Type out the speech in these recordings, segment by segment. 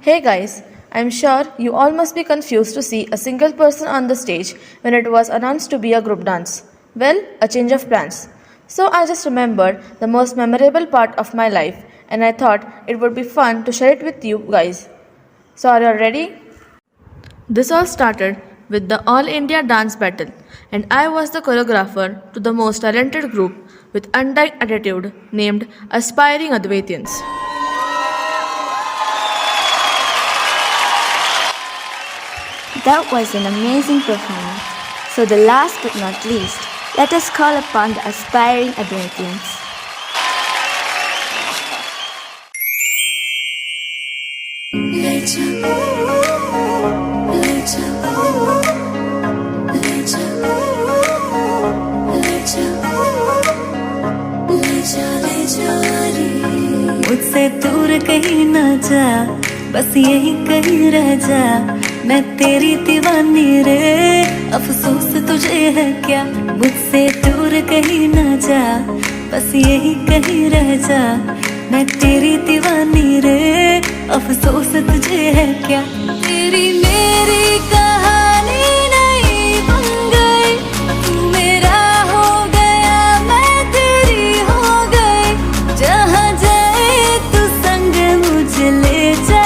Hey guys, I'm sure you all must be confused to see a single person on the stage when it was announced to be a group dance. Well, a change of plans. So I just remembered the most memorable part of my life and I thought it would be fun to share it with you guys. So are you all ready? This all started with the All India Dance Battle, and I was the choreographer to the most talented group with undying attitude named Aspiring Advaitians. That was an amazing performance. So the last but not least, let us call upon the aspiring Adventians. मुझसे दूर कहीं ना जा, बस यही कहीं रह जा। मैं तेरी दीवानी रे, अफसोस तुझे है क्या। मुझसे दूर कहीं ना जा, बस यही कहीं रह जा। मैं तेरी दीवानी रे, अफसोस तुझे है क्या। तेरी मेरी कहानी नहीं बन गई, तू मेरा हो गया, मैं तेरी हो गई। जहाँ जाए तू संग मुझे ले जा।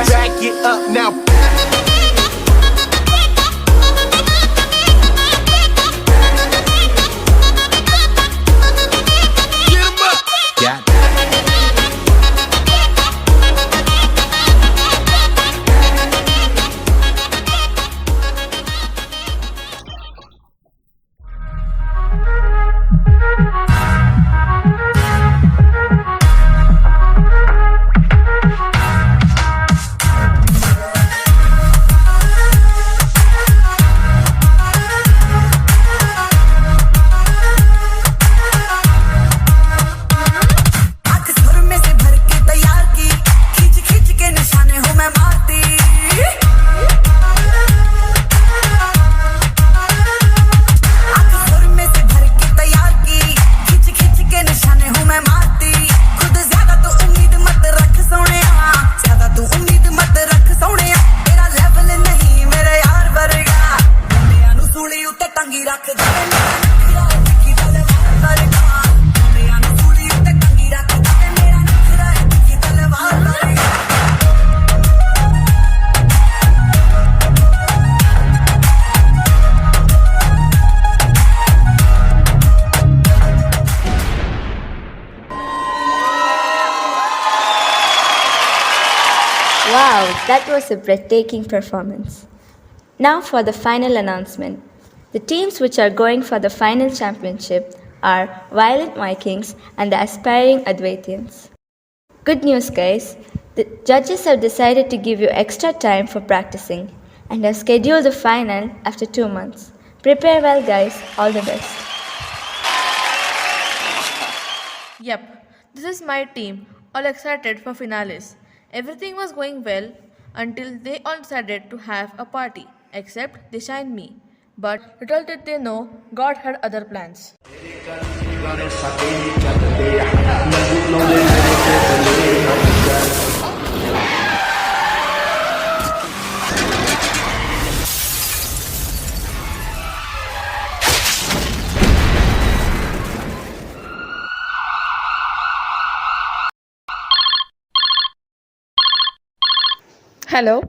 Back it up now. Get 'em up. Got it. Wow, that was a breathtaking performance. Now for the final announcement. The teams which are going for the final championship are Violent Vikings and the Aspiring Advaitians. Good news, guys. The judges have decided to give you extra time for practicing and have scheduled the final after 2 months. Prepare well, guys. All the best. Yep, this is my team, all excited for finales. Everything was going well until they all decided to have a party, except Disha and me. But little did they know, God had other plans. Hello?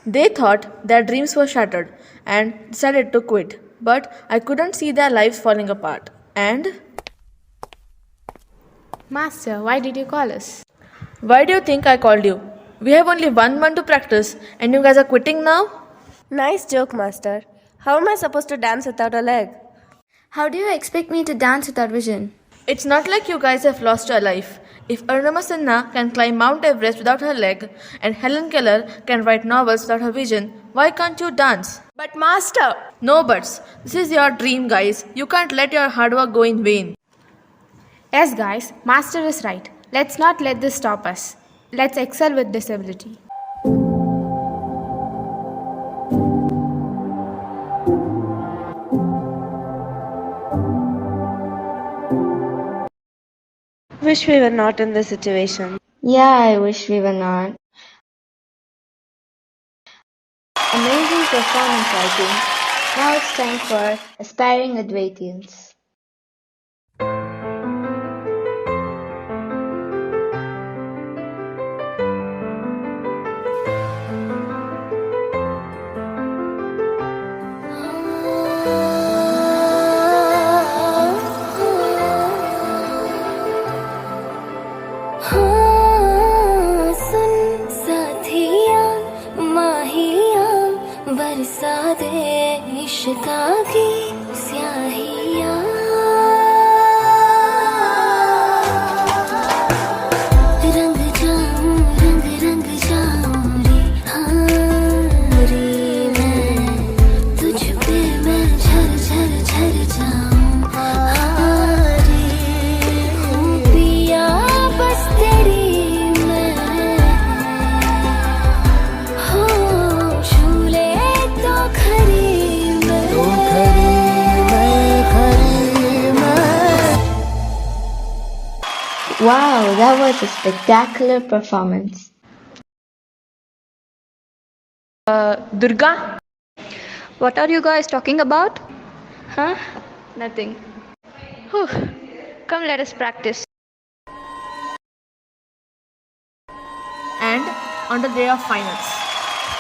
They thought their dreams were shattered and decided to quit. But I couldn't see their lives falling apart. And Master, why did you call us? why do you think I called you? We have only 1 month to practice and you guys are quitting now? Nice joke, Master. How am I supposed to dance without a leg? How do you expect me to dance without vision? It's not like you guys have lost your life. If Arunama Sinha can climb Mount Everest without her leg and Helen Keller can write novels without her vision, Why can't you dance? But master! No buts. This is your dream, guys. You can't let your hard work go in vain. Yes, guys, Master is right. Let's not let this stop us. Let's excel with disability. Wish we were not in this situation. Yeah, I wish we were not. Amazing performance, I think. Now it's time for Aspiring Advaitians. सुन साथिया माहिया बरसा दे इश्का की स्याहिया रंग जाऊं रंग रंग जाऊं रे हाँ रे मैं तुझ पे मैं झर झर झर जाऊं हाँ रे हूँ पिया बस तेरी मैं हो झूले तो खरी मैं Wow, that was a spectacular performance. Durga? What are you guys talking about? Huh? Nothing. Whew. Come, let us practice. And on the day of finals.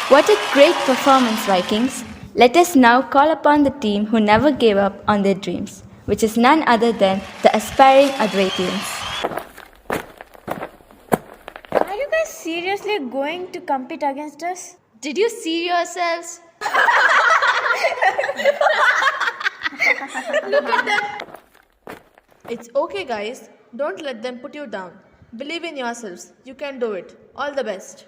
What a great performance, Vikings! Let us now call upon the team who never gave up on their dreams, which is none other than the Aspiring Advaitians. Are you guys seriously going to compete against us? Did you see yourselves? It's okay, guys. Don't let them put you down. Believe in yourselves. You can do it. All the best.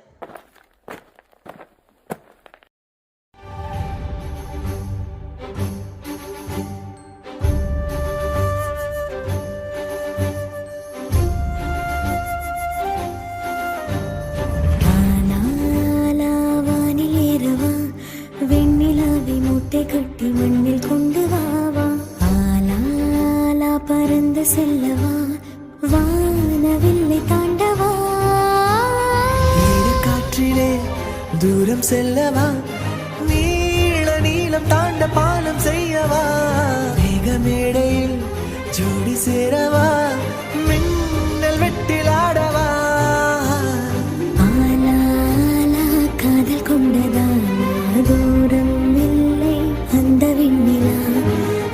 வானிலேறவா வெண்ணிலாவை மூட்டை கட்டி மண்ணில் கொண்டு வாவா ஆலாலா பறந்து செல்லவா வானவில்லை தாண்டவா காற்றிலே தூரம் செல்லவா நீள நீளம் தாண்ட பாலம் செய்யவா மேகமேடையில் ஜோடி சேரவா மின்னல் வெட்டில் ஆடவா ஆலாலா காதல் கொண்டதானா தூரம் இல்லை அந்த விண்ணிலா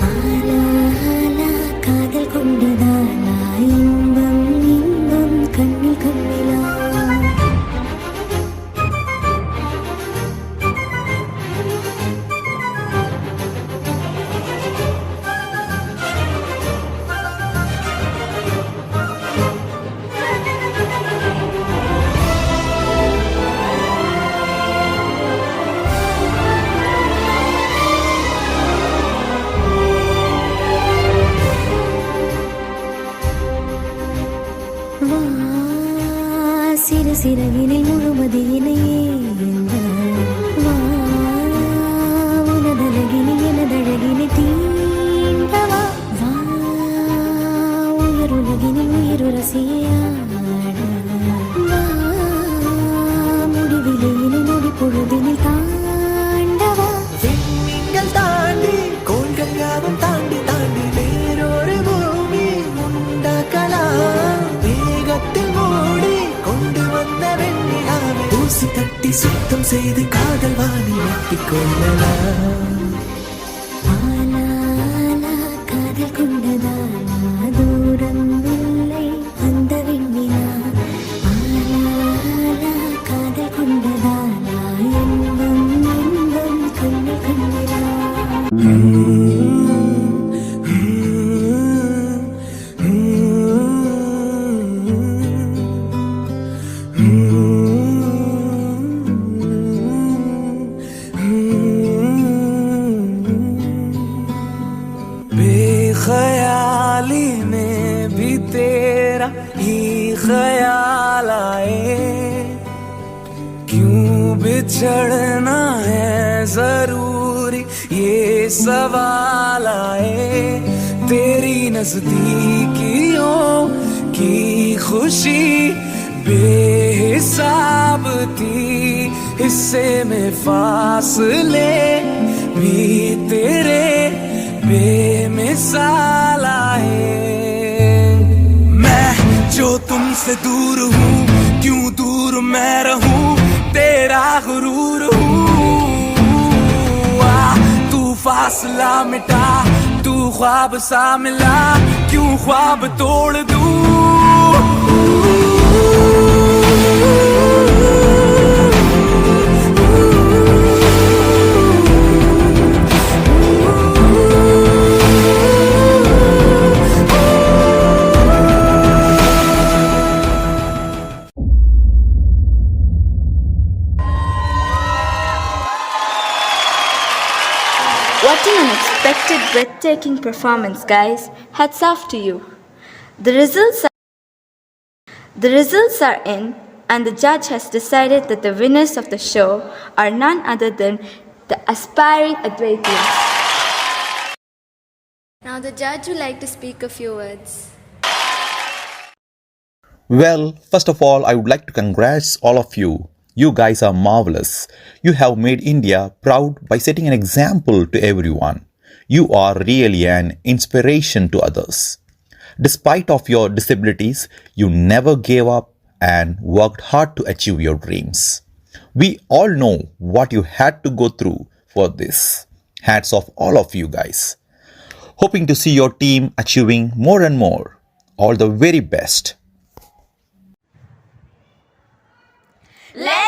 ஆலாலா காதல் கொண்டதானா இன்பம் இன்பம் கண்ணில் கண்ணிலா வா சிறு சிறகினை முழுமதியினையே வா உனதழகினை எனதழகினை தீண்டவா வா உயிருலகினை உயிருரசியாட வா முடிவிலையினை நொடி பொழுதினில் தாண்டவா விண்மீன்கள் தாண்டி கோள்கள் யாவும் தாண்டி தாண்டி வேறொரு பூமி உண்டாக்கலாம் வேகத்தில் மூடி கொண்டு வந்த வெண்ணிலாவை ஊசி தட்டி சுத்தம் செய்து காதல் வானில் வெட்டிக் கொள்ளலாம் ஆலாலா காதல் கொண்டதானா தூரம் இல்லை அந்த விண்ணிலா ஆலாலா காதல் கொண்டதானா இன்பம் இன்பம் கண்ணில் கண்ணிலா तेरा ही ख्याल आए, क्यों बिछड़ना है जरूरी ये सवाल आए, तेरी नजदीकियों की खुशी बेहिसाब थी, हिस्से में फासले भी तेरे बेमिसाल आए। मैं जो तुमसे दूर हूँ, क्यों दूर मैं रहूँ, तेरा गुरूर हूँ। तू फासला मिटा, तू ख्वाब सा मिला, क्यों ख्वाब तोड़ दूँ। What an unexpected, breathtaking performance, guys. Hats off to you. The results are in, and the judge has decided that the winners of the show are none other than the aspiring Advaitiyans. Now the judge would like to speak a few words. Well, first of all, I would like to congratulate all of you. You guys are marvelous. You have made India proud by setting an example to everyone. You are really an inspiration to others. Despite of your disabilities, you never gave up and worked hard to achieve your dreams. We all know what you had to go through for this. Hats off all of you guys. Hoping to see your team achieving more and more. All the very best. Let's